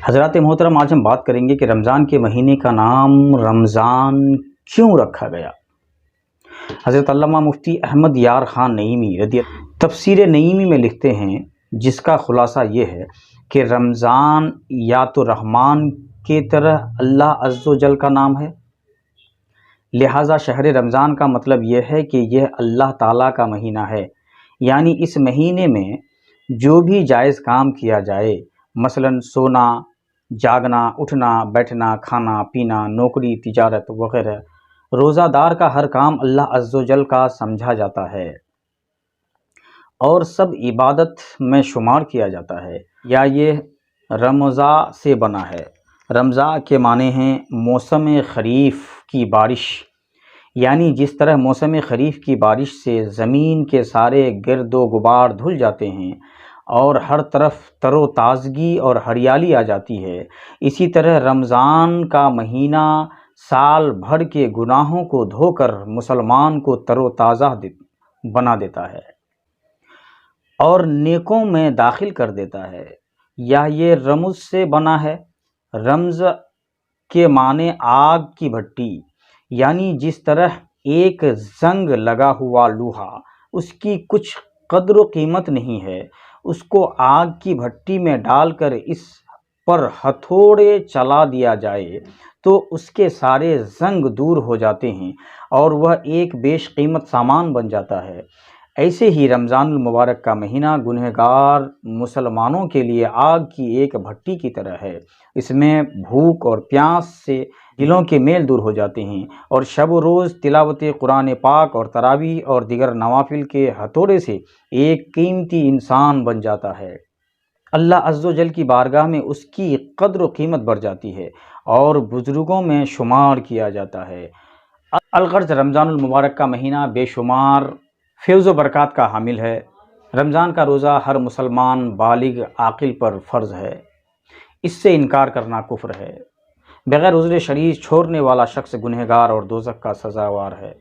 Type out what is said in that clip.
حضرات محترم، آج ہم بات کریں گے کہ رمضان کے مہینے کا نام رمضان کیوں رکھا گیا۔ حضرت علامہ مفتی احمد یار خان نعیمی تفسیر نعیمی میں لکھتے ہیں، جس کا خلاصہ یہ ہے کہ رمضان یا تو رحمان کی طرح اللہ عز و جل کا نام ہے، لہٰذا شہر رمضان کا مطلب یہ ہے کہ یہ اللہ تعالیٰ کا مہینہ ہے، یعنی اس مہینے میں جو بھی جائز کام کیا جائے، مثلا سونا، جاگنا، اٹھنا، بیٹھنا، کھانا پینا، نوکری، تجارت وغیرہ، روزہ دار کا ہر کام اللہ عز و جل کا سمجھا جاتا ہے اور سب عبادت میں شمار کیا جاتا ہے، یا یہ رمضاء سے بنا ہے۔ رمضاء کے معنی ہیں موسم خریف کی بارش، یعنی جس طرح موسم خریف کی بارش سے زمین کے سارے گرد و غبار دھل جاتے ہیں اور ہر طرف تر و تازگی اور ہریالی آ جاتی ہے، اسی طرح رمضان کا مہینہ سال بھر کے گناہوں کو دھو کر مسلمان کو تر و تازہ بنا دیتا ہے اور نیکوں میں داخل کر دیتا ہے۔ یا یہ رمز سے بنا ہے۔ رمز کے معنی آگ کی بھٹی، یعنی جس طرح ایک زنگ لگا ہوا لوہا، اس کی کچھ قدر و قیمت نہیں ہے، اس کو آگ کی بھٹی میں ڈال کر اس پر ہتھوڑے چلا دیا جائے تو اس کے سارے زنگ دور ہو جاتے ہیں اور وہ ایک بیش قیمت سامان بن جاتا ہے۔ ایسے ہی رمضان المبارک کا مہینہ گنہگار مسلمانوں کے لیے آگ کی ایک بھٹی کی طرح ہے۔ اس میں بھوک اور پیاس سے دلوں کے میل دور ہو جاتے ہیں اور شب و روز تلاوت قرآن پاک اور تراویح اور دیگر نوافل کے ہتھوڑے سے ایک قیمتی انسان بن جاتا ہے۔ اللہ عز و جل کی بارگاہ میں اس کی قدر و قیمت بڑھ جاتی ہے اور بزرگوں میں شمار کیا جاتا ہے۔ الغرض رمضان المبارک کا مہینہ بے شمار فیض و برکات کا حامل ہے۔ رمضان کا روزہ ہر مسلمان بالغ عاقل پر فرض ہے، اس سے انکار کرنا کفر ہے۔ بغیر عذر شرعی چھوڑنے والا شخص گنہگار اور دوزخ کا سزاوار ہے۔